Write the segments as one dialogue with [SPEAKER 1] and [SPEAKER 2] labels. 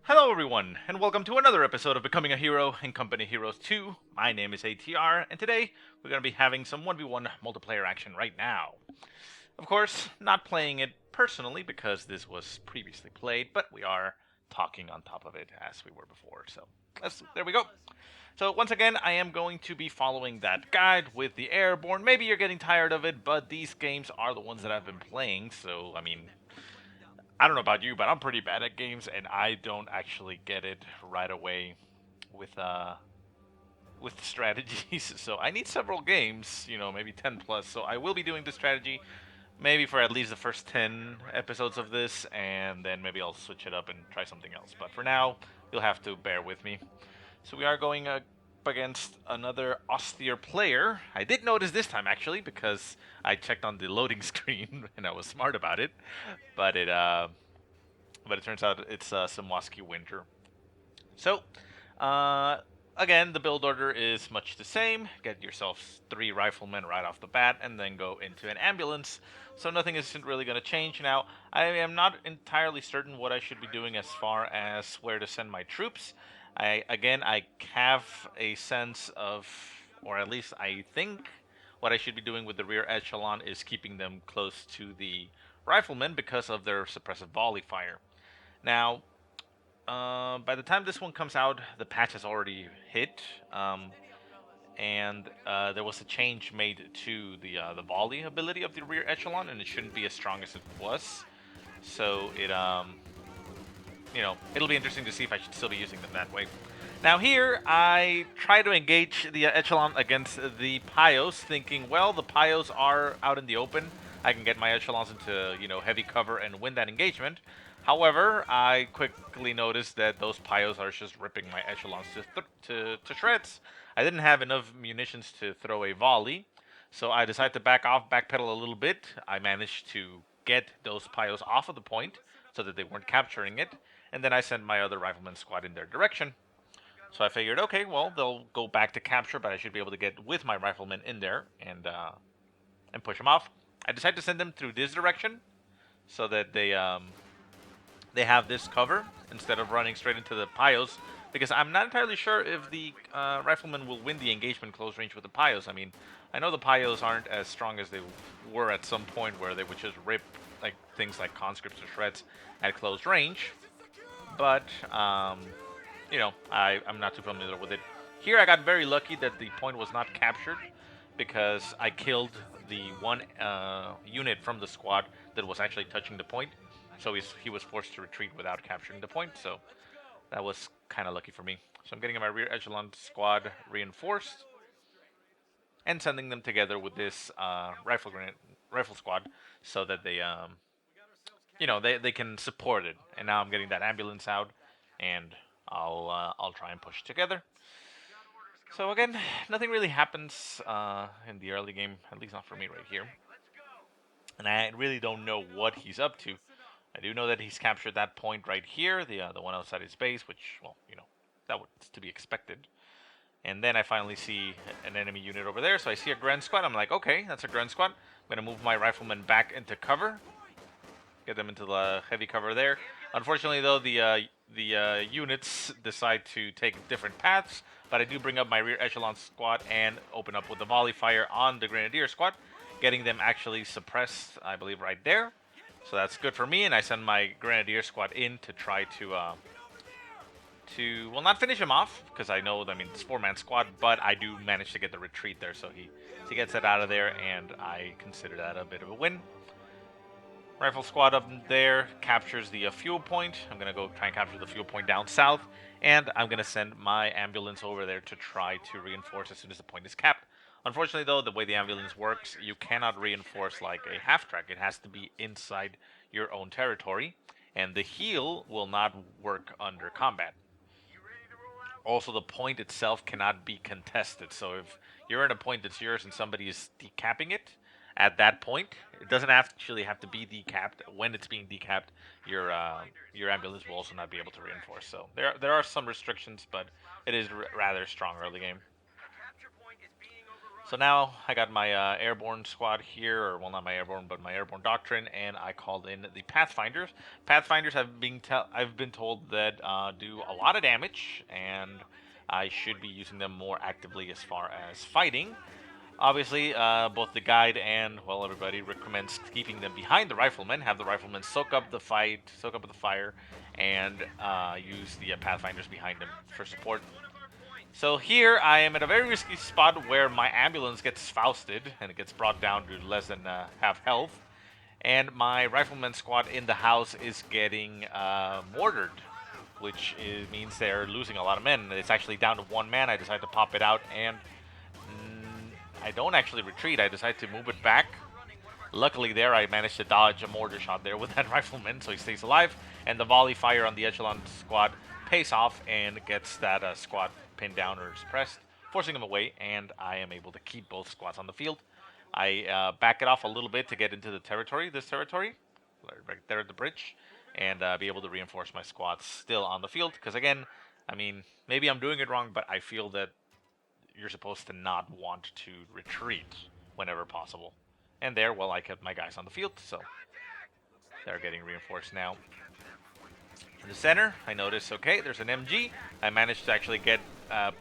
[SPEAKER 1] Hello everyone, and welcome to another episode of Becoming a Hero in Company Heroes 2. My name is ATR, and today we're going to be having some 1v1 multiplayer action right now. Of course, not playing it personally because this was previously played, but we are talking on top of it as we were before, so there we go. So once again, I am going to be following that guide with the airborne. Maybe you're getting tired of it, but these games are the ones that I've been playing, so I mean, I don't know about you, but I'm pretty bad at games, and I don't actually get it right away with strategies. So I need several games, maybe 10 plus. So I will be doing the strategy maybe for at least the first 10 episodes of this, and then maybe I'll switch it up and try something else. But for now, you'll have to bear with me. So we are going up against another austere player. I did notice this time actually because I checked on the loading screen and I was smart about it, but it turns out it's Samoski Winter. So, uh, again, the build order is much the same. Get yourself 3 riflemen right off the bat, and then go into an ambulance. So nothing isn't really going to change now. I am not entirely certain what I should be doing as far as where to send my troops. I have a sense of, or at least I think, what I should be doing with the rear echelon is keeping them close to the riflemen because of their suppressive volley fire. Now, by the time this one comes out, the patch has already hit, and there was a change made to the volley ability of the rear echelon, and it shouldn't be as strong as it was. So it'll be interesting to see if I should still be using them that way. Now here, I try to engage the echelon against the Pyos, thinking, well, the Pyos are out in the open. I can get my echelons into, heavy cover and win that engagement. However, I quickly noticed that those Pyos are just ripping my echelons to shreds. I didn't have enough munitions to throw a volley, so I decided to backpedal a little bit. I managed to get those Pyos off of the point so that they weren't capturing it, and then I sent my other rifleman squad in their direction. So I figured, okay, well, they'll go back to capture, but I should be able to get with my riflemen in there and push them off. I decided to send them through this direction so that they have this cover instead of running straight into the Pyos, because I'm not entirely sure if the riflemen will win the engagement close range with the Pyos. I mean, I know the Pyos aren't as strong as they were at some point where they would just rip like things like conscripts to shreds at close range, but I'm not too familiar with it. Here I got very lucky that the point was not captured because I killed the one unit from the squad that was actually touching the point. So he was forced to retreat without capturing the point, so that was kind of lucky for me. So I'm getting my rear echelon squad reinforced and sending them together with this rifle squad so that they can support it. And now I'm getting that ambulance out, and I'll try and push together. So again, nothing really happens in the early game, at least not for me right here. And I really don't know what he's up to. I do know that he's captured that point right here, the one outside his base, which, well, that was to be expected. And then I finally see an enemy unit over there, so I see a Grand Squad. I'm like, okay, that's a Grand Squad. I'm going to move my riflemen back into cover, get them into the heavy cover there. Unfortunately, though, the units decide to take different paths, but I do bring up my rear echelon squad and open up with the volley fire on the Grenadier squad, getting them actually suppressed, I believe, right there. So that's good for me, and I send my Grenadier squad in to try to well, not finish him off, because I know, it's 4-man squad, but I do manage to get the retreat there, so he gets it out of there, and I consider that a bit of a win. Rifle squad up there captures the fuel point. I'm going to go try and capture the fuel point down south, and I'm going to send my ambulance over there to try to reinforce as soon as the point is capped. Unfortunately, though, the way the ambulance works, you cannot reinforce like a half-track. It has to be inside your own territory, and the heal will not work under combat. Also, the point itself cannot be contested, so if you're in a point that's yours and somebody is decapping it, at that point, it doesn't actually have to be decapped. When it's being decapped, your ambulance will also not be able to reinforce. So there are some restrictions, but it is rather strong early game. So now I got my airborne squad here, or well, not my airborne, but my airborne doctrine, and I called in the Pathfinders. Pathfinders I've been told that do a lot of damage, and I should be using them more actively as far as fighting. Obviously, both the guide and well, everybody recommends keeping them behind the riflemen. Have the riflemen soak up the fight, soak up the fire, and use the Pathfinders behind them for support. So here I am at a very risky spot where my ambulance gets fausted and it gets brought down to less than half health, and my rifleman squad in the house is getting mortared, which means they're losing a lot of men. It's actually down to one man. I decide to pop it out, and I don't actually retreat. I decide to move it back. Luckily there, I managed to dodge a mortar shot there with that rifleman, so he stays alive, and the volley fire on the Echelon squad pays off and gets that squad pinned down or suppressed, forcing him away, and I am able to keep both squads on the field. I back it off a little bit to get into the territory, right there at the bridge, and be able to reinforce my squads still on the field, because again, I mean, maybe I'm doing it wrong, but I feel that you're supposed to not want to retreat whenever possible. And there, well, I kept my guys on the field, so they're getting reinforced now. In the center, I notice, okay, there's an MG. I managed to actually get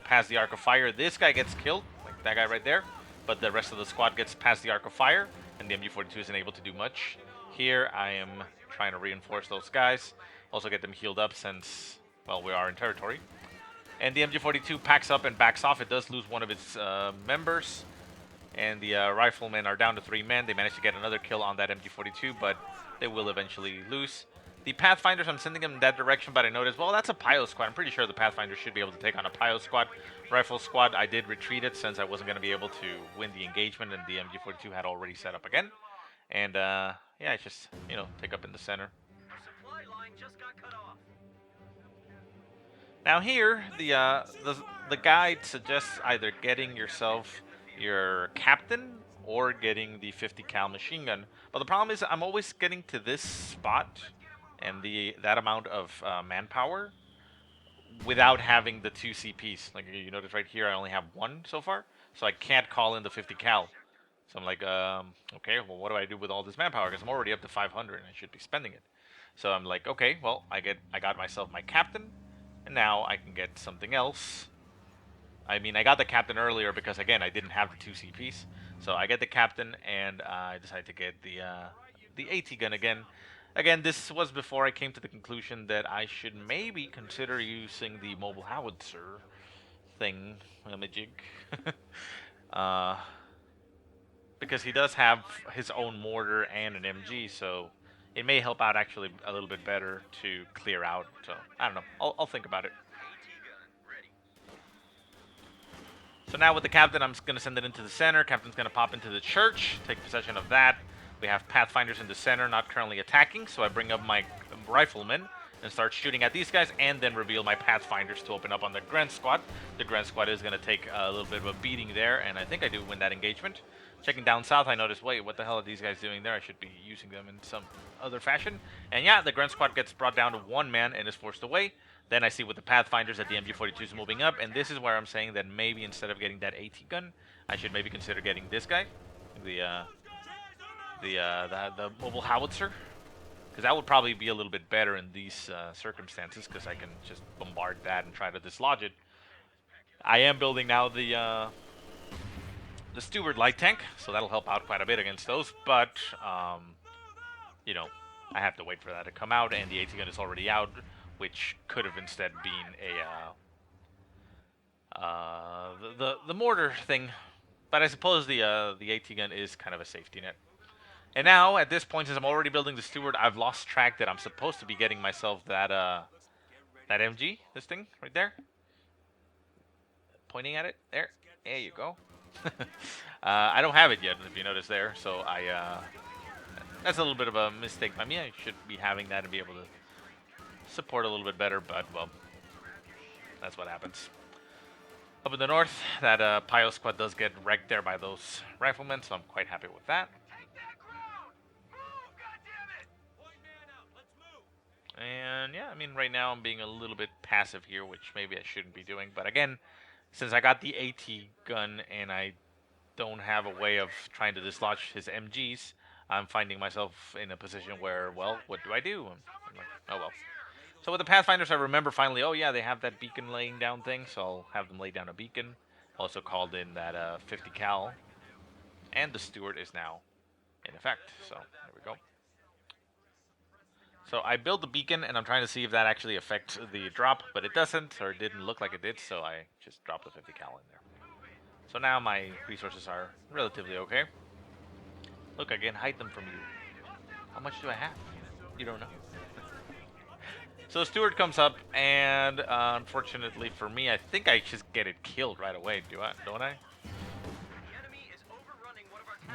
[SPEAKER 1] past the arc of fire. This guy gets killed, like that guy right there, but the rest of the squad gets past the arc of fire, and the MG42 isn't able to do much. Here, I am trying to reinforce those guys, also get them healed up since, well, we are in territory. And the MG42 packs up and backs off. It does lose one of its members, and the riflemen are down to 3 men. They managed to get another kill on that MG42, but they will eventually lose. The Pathfinders, I'm sending them in that direction, but I noticed, well, that's a Pio squad. I'm pretty sure the Pathfinders should be able to take on a Pio squad. Rifle squad, I did retreat it since I wasn't going to be able to win the engagement, and the MG42 had already set up again. And, yeah, I just, take up in the center. Now here, the guide suggests either getting yourself your captain or getting the 50 cal machine gun. But the problem is I'm always getting to this spot and that amount of manpower without having the 2 CPs. Like you notice right here, I only have 1 so far, so I can't call in the 50 cal. So I'm like, okay, well, what do I do with all this manpower? Because I'm already up to 500 and I should be spending it. So I'm like, okay, well, I got myself my captain, and now I can get something else. I mean, I got the captain earlier because, again, I didn't have the 2 CPs. So I get the captain, and I decide to get the AT gun again. Again, this was before I came to the conclusion that I should maybe consider using the mobile howitzer thing, Majig. Because he does have his own mortar and an MG, so it may help out actually a little bit better to clear out. So, I don't know. I'll think about it. So now with the captain, I'm going to send it into the center. Captain's going to pop into the church, take possession of that. We have Pathfinders in the center, not currently attacking, so I bring up my riflemen and start shooting at these guys, and then reveal my Pathfinders to open up on the Grand Squad. The Grand Squad is going to take a little bit of a beating there, and I think I do win that engagement. Checking down south, I notice, wait, what the hell are these guys doing there? I should be using them in some other fashion. And yeah, the Grand Squad gets brought down to 1 man and is forced away. Then I see with the Pathfinders that the MG42 is moving up, and this is where I'm saying that maybe instead of getting that AT gun, I should maybe consider getting this guy, the mobile howitzer, because that would probably be a little bit better in these circumstances, because I can just bombard that and try to dislodge it. I am building now the Steward light tank, so that'll help out quite a bit against those, but you know, I have to wait for that to come out, and the AT gun is already out, which could have instead been the mortar thing. But I suppose the AT gun is kind of a safety net. And now, at this point, since I'm already building the Steward, I've lost track that I'm supposed to be getting myself that MG, this thing right there. Pointing at it, there you go. I don't have it yet, if you notice there, so that's a little bit of a mistake by me. I should be having that and be able to support a little bit better, but, well, that's what happens. Up in the north, that Pio squad does get wrecked there by those riflemen, so I'm quite happy with that. And yeah, I mean, right now I'm being a little bit passive here, which maybe I shouldn't be doing. But again, since I got the AT gun and I don't have a way of trying to dislodge his MGs, I'm finding myself in a position where, well, what do I do? I'm like, oh well. So with the Pathfinders, I remember finally, oh yeah, they have that beacon laying down thing, so I'll have them lay down a beacon. Also called in that 50 cal, and the Steward is now in effect. So there we go. So I built the beacon, and I'm trying to see if that actually affects the drop, but it doesn't, or it didn't look like it did, so I just dropped the 50 cal in there. So now my resources are relatively okay. Look, I can hide them from you. How much do I have? You don't know. So the Steward comes up, and unfortunately for me, I think I just get it killed right away. Don't I?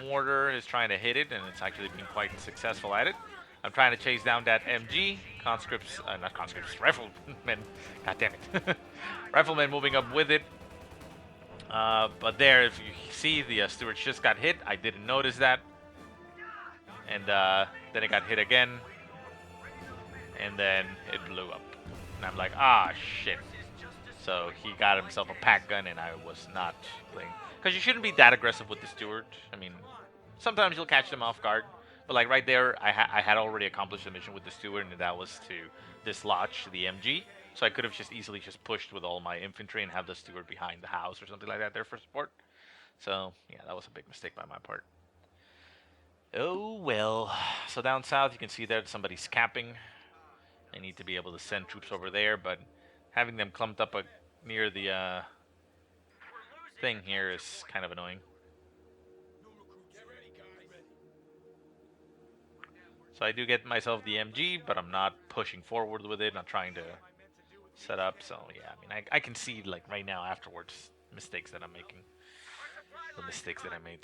[SPEAKER 1] Mortar is trying to hit it, and it's actually been quite successful at it. I'm trying to chase down that MG. Conscripts, not conscripts, riflemen. God damn it. Riflemen moving up with it. But there, if you see, the Steward just got hit. I didn't notice that. And then it got hit again. And then it blew up. And I'm like, ah, shit. So he got himself a pack gun, and I was not playing. Because you shouldn't be that aggressive with the Steward. I mean, sometimes you'll catch them off guard. But like right there, I had already accomplished the mission with the Steward, and that was to dislodge the MG. So I could have just easily just pushed with all my infantry and have the Steward behind the house or something like that there for support. So, yeah, that was a big mistake by my part. Oh, well. So down south, you can see there somebody's capping. I need to be able to send troops over there, but having them clumped up near the thing here is kind of annoying. So I do get myself the MG, but I'm not pushing forward with it, not trying to set up. So yeah, I mean, I can see like right now afterwards mistakes that I'm making, the mistakes that I made.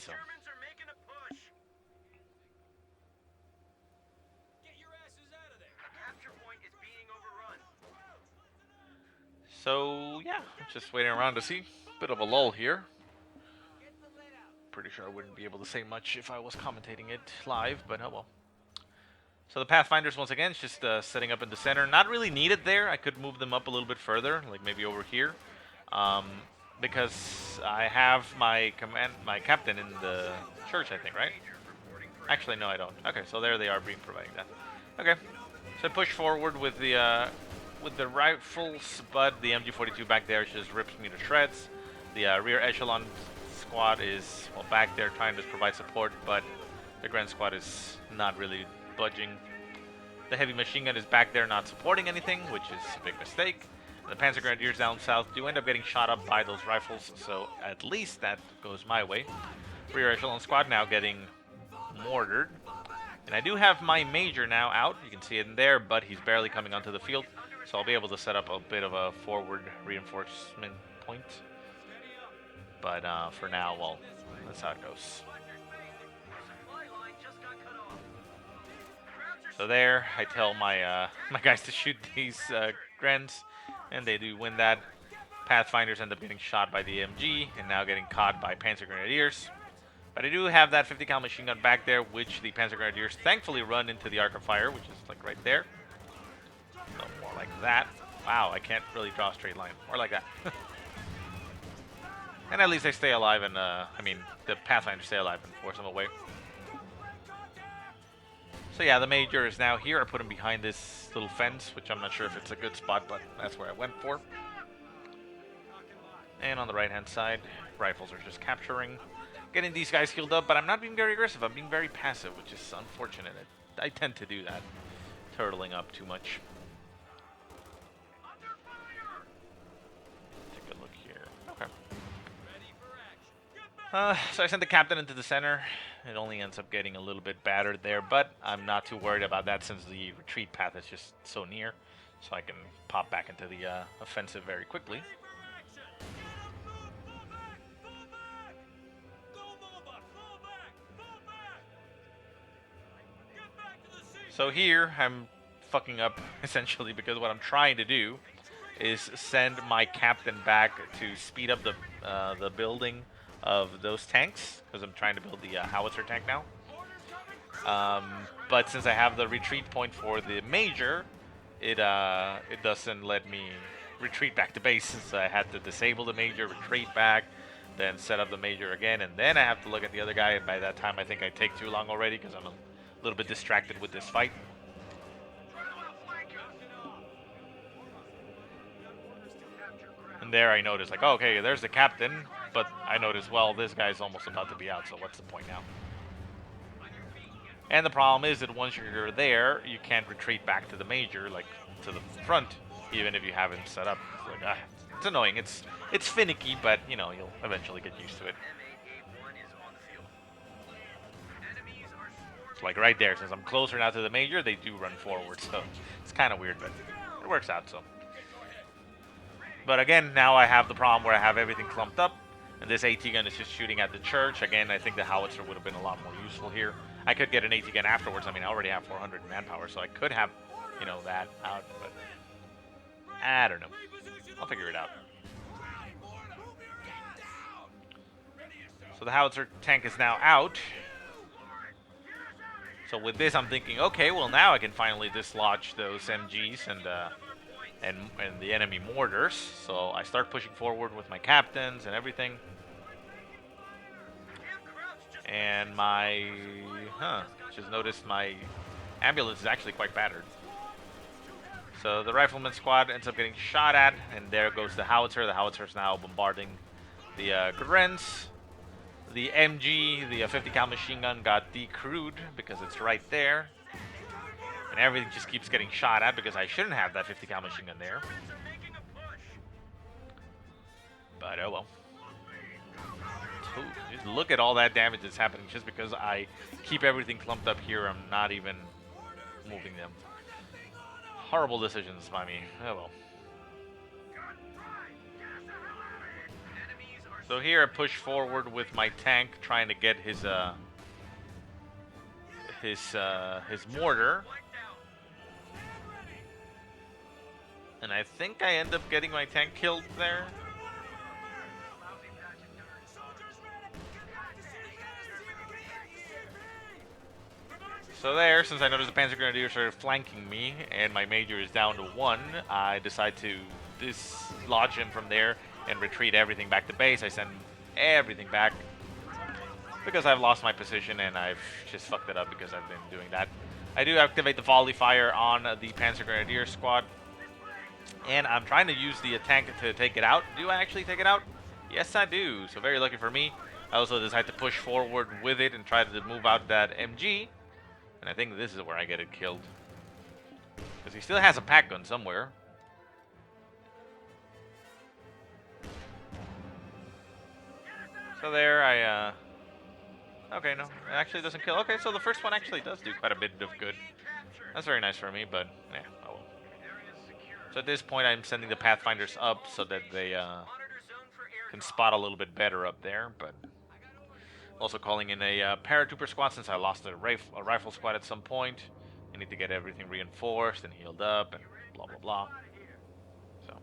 [SPEAKER 1] So yeah, just waiting around to see. Bit of a lull here. Pretty sure I wouldn't be able to say much if I was commentating it live, but oh well. So the Pathfinders, once again, just setting up in the center. Not really needed there. I could move them up a little bit further, like maybe over here. Because I have my captain in the church, I think, right? Actually, no, I don't. Okay, so there they are providing that. Okay, so push forward with the rifles, but the MG42 back there just rips me to shreds. The rear echelon squad is, well, back there trying to provide support, but the Grand Squad is not really budging. The heavy machine gun is back there not supporting anything, which is a big mistake. And the Panzer Grenadiers down south do end up getting shot up by those rifles, so at least that goes my way. Rear echelon squad now getting mortared. And I do have my major now out, you can see it in there, but he's barely coming onto the field, so I'll be able to set up a bit of a forward reinforcement point. But for now, well, that's how it goes. So there, I tell my my guys to shoot these Grens, and they do win that. Pathfinders end up getting shot by the MG, and now getting caught by Panzer Grenadiers. But I do have that 50 cal machine gun back there, which the Panzer Grenadiers thankfully run into the arc of fire, which is like right there. So more like that. Wow, I can't really draw a straight line. More like that. And at least they stay alive, and I mean, the Pathfinders stay alive and force them away. So yeah, the major is now here. I put him behind this little fence, which I'm not sure if it's a good spot, but that's where I went for. And on the right-hand side, rifles are just capturing, getting these guys healed up, but I'm not being very aggressive. I'm being very passive, which is unfortunate. I tend to do that, turtling up too much. Take a look here. Okay. So I sent the captain into the center. It only ends up getting a little bit battered there, but I'm not too worried about that since the retreat path is just so near, so I can pop back into the offensive very quickly. So here, I'm fucking up, essentially, because what I'm trying to do is send my captain back to speed up the building of those tanks, because I'm trying to build the howitzer tank now. But since I have the retreat point for the major, it doesn't let me retreat back to base, so I had to disable the major, retreat back, then set up the major again, and then I have to look at the other guy, and by that time I think I take too long already because I'm a little bit distracted with this fight. And there I noticed, like, oh, okay, there's the captain, but I noticed, well, this guy's almost about to be out, so what's the point now? And the problem is that once you're there, you can't retreat back to the major, like, to the front, even if you haven't set up. It's like, it's annoying. It's finicky, but, you know, you'll eventually get used to it. It's like right there, since I'm closer now to the major, they do run forward, so it's kind of weird, but it works out, so. But again, now I have the problem where I have everything clumped up, and this AT gun is just shooting at the church. Again, I think the howitzer would have been a lot more useful here. I could get an AT gun afterwards. I mean, I already have 400 manpower, so I could have, you know, that out, but I don't know. I'll figure it out. So the howitzer tank is now out. So with this, I'm thinking, okay, well now I can finally dislodge those MGs and the enemy mortars. So I start pushing forward with my captains and everything. And my, just noticed my ambulance is actually quite battered. So the rifleman squad ends up getting shot at, and there goes the howitzer. The howitzer is now bombarding the Grens. The MG, the 50 cal machine gun, got decrewed because it's right there. And everything just keeps getting shot at because I shouldn't have that 50 cal machine gun there. But oh well. Ooh, just look at all that damage that's happening just because I keep everything clumped up here. I'm not even moving them. Horrible decisions by me. Oh well. So here I push forward with my tank, trying to get his mortar. And I think I end up getting my tank killed there. So there, since I noticed the Panzer Grenadiers are flanking me and my major is down to 1, I decide to dislodge him from there and retreat everything back to base. I send everything back because I've lost my position and I've just fucked it up because I've been doing that. I do activate the volley fire on the Panzer Grenadier squad, and I'm trying to use the tank to take it out. Do I actually take it out? Yes, I do. So very lucky for me. I also decide to push forward with it and try to move out that MG, and I think this is where I get it killed because he still has a pack gun somewhere. So there, okay, no, it actually doesn't kill. Okay, so the first one actually does do quite a bit of good. That's very nice for me, but, yeah, oh well. So at this point, I'm sending the Pathfinders up so that they, can spot a little bit better up there, but also calling in a paratrooper squad since I lost a rifle squad at some point. I need to get everything reinforced and healed up and blah, blah, blah. So.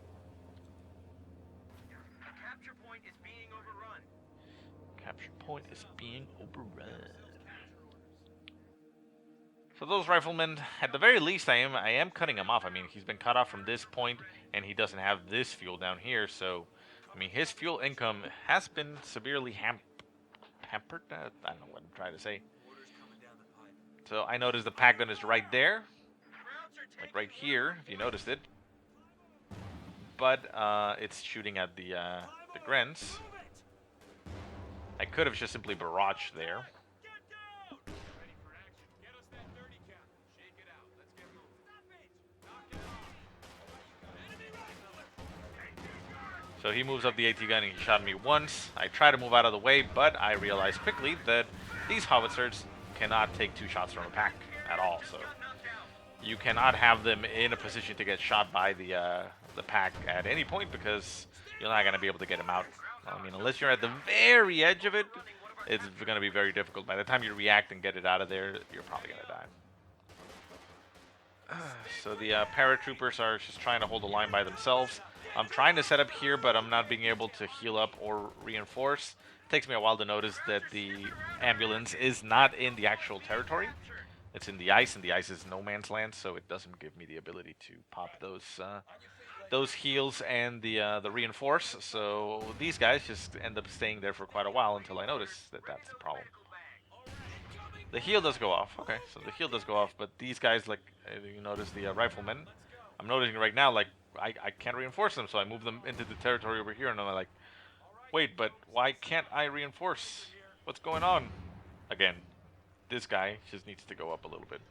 [SPEAKER 1] Capture point is being overrun. So those riflemen, at the very least, I am cutting him off. I mean, he's been cut off from this point, and he doesn't have this fuel down here. So, I mean, his fuel income has been severely hampered. I don't know what I'm trying to say. So I noticed the pack gun is right there, like right here, if you noticed it. But it's shooting at the Grens. I could have just simply barraged there. So he moves up the AT gun and he shot me once. I try to move out of the way, but I realized quickly that these howitzers cannot take 2 shots from a pack at all. So you cannot have them in a position to get shot by the pack at any point because you're not going to be able to get them out. I mean, unless you're at the very edge of it, it's going to be very difficult. By the time you react and get it out of there, you're probably going to die. So the paratroopers are just trying to hold the line by themselves. I'm trying to set up here, but I'm not being able to heal up or reinforce. It takes me a while to notice that the ambulance is not in the actual territory. It's in the ice, and the ice is no man's land, so it doesn't give me the ability to pop those those heals and the reinforce. So these guys just end up staying there for quite a while until I notice that that's the problem. The heal does go off. Okay, so the heal does go off, but these guys, like you notice the riflemen, I'm noticing right now, like I can't reinforce them, so I move them into the territory over here, and I'm like, wait, but why can't I reinforce? What's going on? Again, this guy just needs to go up a little bit.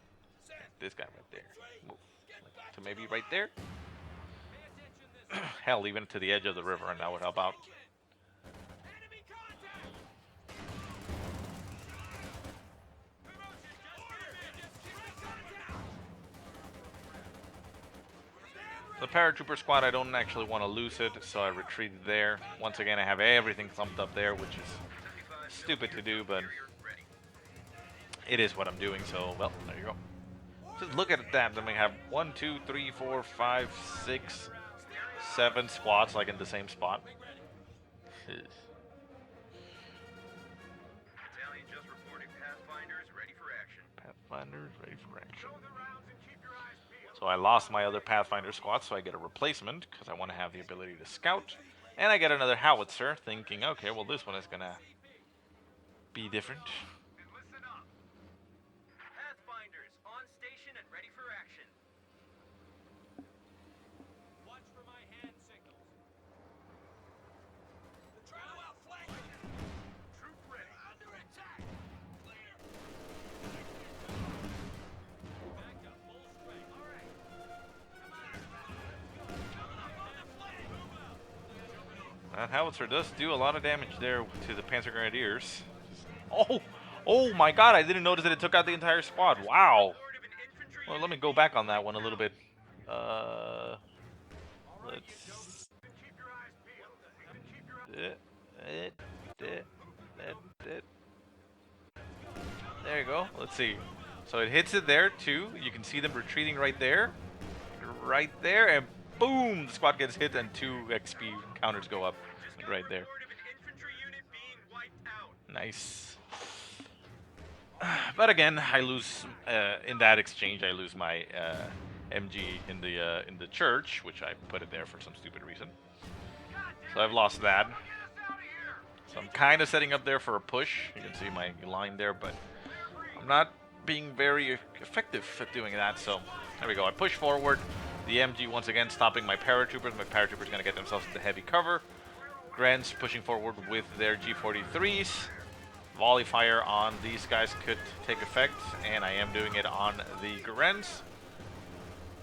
[SPEAKER 1] This guy right there. Move. To maybe right there? Hell, even to the edge of the river, and that would help out. The paratrooper squad, I don't actually want to lose it, so I retreated there. Once again, I have everything thumped up there, which is stupid to do, but it is what I'm doing, so, well, there you go. Just look at that, then we have 1, 2, 3, 4, 5, 6, 7 squads, like in the same spot. Battalion just reported Pathfinders ready for action. Pathfinders ready for action. So I lost my other Pathfinder squad, so I get a replacement, because I want to have the ability to scout. And I get another howitzer, thinking, okay, well this one is going to be different. Listen up. Pathfinders on station and ready for action. Watch for my hand signals. The trial outflank. Troop ready. Under attack. Clear. Back up full strength. All right. That howitzer does do a lot of damage there to the Panzer Grenadiers. Oh my god, I didn't notice that it took out the entire squad. Wow. Well, let me go back on that one a little bit. Let's... There you go. Let's see. So it hits it there, too. You can see them retreating right there. Right there, and boom! The squad gets hit, and 2 XP counters go up right there. Nice. But again, I lose in that exchange. I lose my MG in the church, which I put it there for some stupid reason. So I've lost that. So I'm kind of setting up there for a push. You can see my line there, but I'm not being very effective at doing that. So there we go. I push forward. The MG once again stopping my paratroopers. My paratroopers going to get themselves into heavy cover. Grens pushing forward with their G43s. Volley fire on these guys could take effect, and I am doing it on the Grens.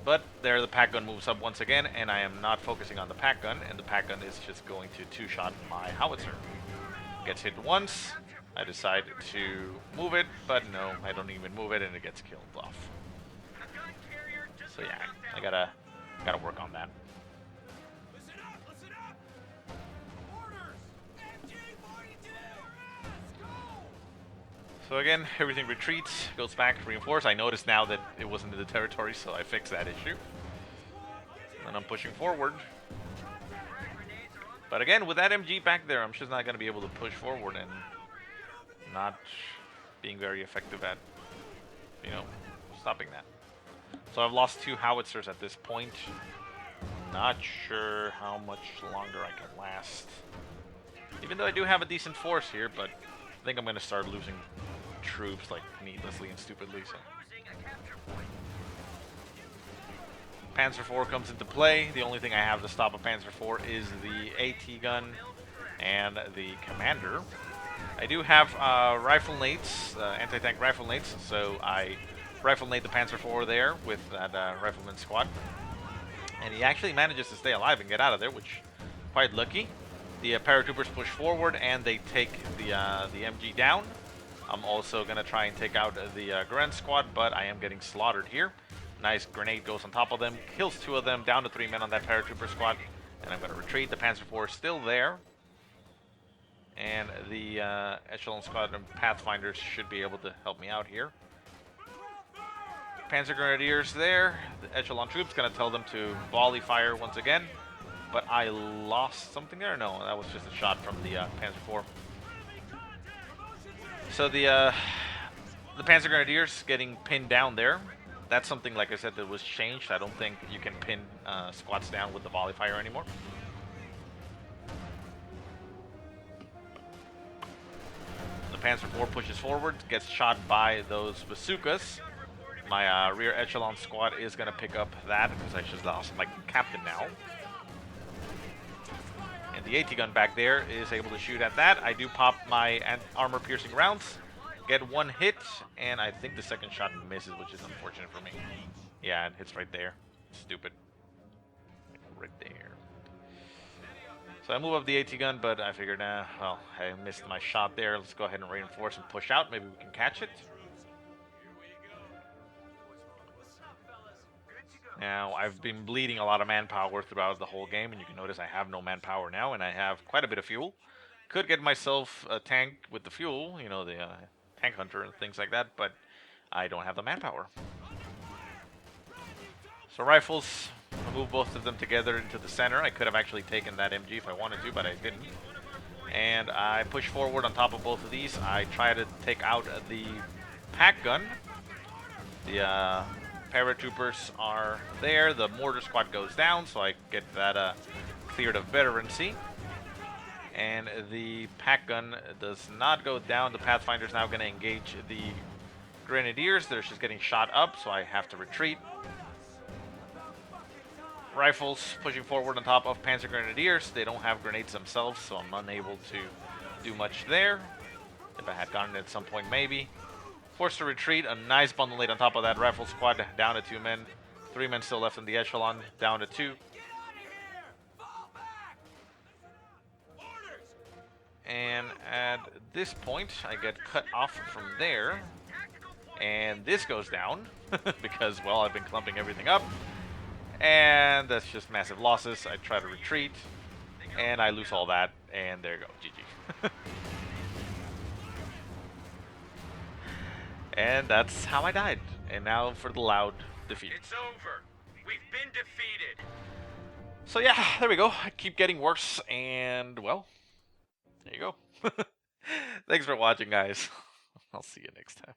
[SPEAKER 1] But there the pack gun moves up once again, and I am not focusing on the pack gun, and the pack gun is just going to two-shot my howitzer. Gets hit once. I decide to move it, but no, I don't even move it, and it gets killed off. So yeah, I gotta work on that. So again, everything retreats, goes back, reinforce. I noticed now that it wasn't in the territory, so I fixed that issue. And I'm pushing forward. But again, with that MG back there, I'm just not going to be able to push forward and not being very effective at, stopping that. So I've lost 2 howitzers at this point. Not sure how much longer I can last. Even though I do have a decent force here, but I think I'm going to start losing troops like needlessly and stupidly. So Panzer IV comes into play. The only thing I have to stop a Panzer IV is the AT gun and the commander. I do have rifle nates, anti-tank rifle nates, so I rifle nade the Panzer IV there with that rifleman squad. And he actually manages to stay alive and get out of there, which quite lucky. The paratroopers push forward and they take the MG down. I'm also going to try and take out the Gren squad, but I am getting slaughtered here. Nice grenade goes on top of them, kills 2 of them, down to 3 men on that paratrooper squad. And I'm going to retreat. The Panzer IV is still there. And the Echelon squad and Pathfinders should be able to help me out here. Panzer Grenadiers there. The Echelon troops going to tell them to volley fire once again. But I lost something there? No, that was just a shot from the Panzer IV. So the Panzer Grenadiers getting pinned down there. That's something, like I said, that was changed. I don't think you can pin squads down with the volley fire anymore. The Panzer IV pushes forward, gets shot by those bazookas. My rear echelon squad is going to pick up that because I just lost my captain now. And the AT gun back there is able to shoot at that. I do pop my armor-piercing rounds, get one hit, and I think the second shot misses, which is unfortunate for me. Yeah, it hits right there. Stupid. Right there. So I move up the AT gun, but I figured, well, I missed my shot there. Let's go ahead and reinforce and push out. Maybe we can catch it. Now, I've been bleeding a lot of manpower throughout the whole game, and you can notice I have no manpower now, and I have quite a bit of fuel. Could get myself a tank with the fuel, you know, the tank hunter and things like that, but I don't have the manpower. So rifles, I move both of them together into the center. I could have actually taken that MG if I wanted to, but I didn't. And I push forward on top of both of these. I try to take out the pack gun. The paratroopers are there. The mortar squad goes down, so I get that cleared of veterancy. And the pack gun does not go down. The Pathfinder's now going to engage the Grenadiers. They're just getting shot up, so I have to retreat. Rifles pushing forward on top of Panzer Grenadiers. They don't have grenades themselves, so I'm unable to do much there. If I had gotten it at some point, maybe. Forced to retreat. A nice bundle lead on top of that rifle squad. Down to 2 men. 3 men still left in the echelon. Down to 2. And at this point, I get cut off from there. And this goes down. Because, well, I've been clumping everything up. And that's just massive losses. I try to retreat. And I lose all that. And there you go. GG. And that's how I died. And now for the loud defeat.
[SPEAKER 2] It's over. We've been defeated.
[SPEAKER 1] So yeah, there we go. I keep getting worse, and well, there you go. Thanks for watching, guys. I'll see you next time.